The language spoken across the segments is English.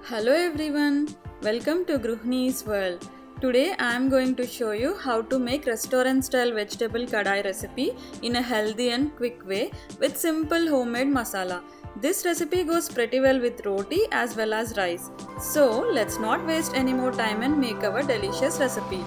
Hello everyone, welcome to Gruhinis World. Today I am going to show you how to make restaurant style vegetable kadai recipe in a healthy and quick way with simple homemade masala. This recipe goes pretty well with roti as well as rice. So let's not waste any more time and make our delicious recipe.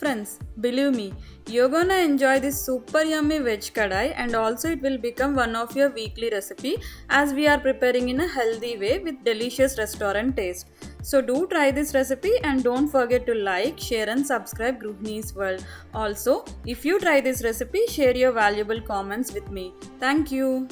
Friends, believe me, you're gonna enjoy this super yummy veg kadai and also it will become one of your weekly recipe as we are preparing in a healthy way with delicious restaurant taste. So do try this recipe and don't forget to like, share and subscribe Gruhinis World. Also, if you try this recipe, share your valuable comments with me. Thank you.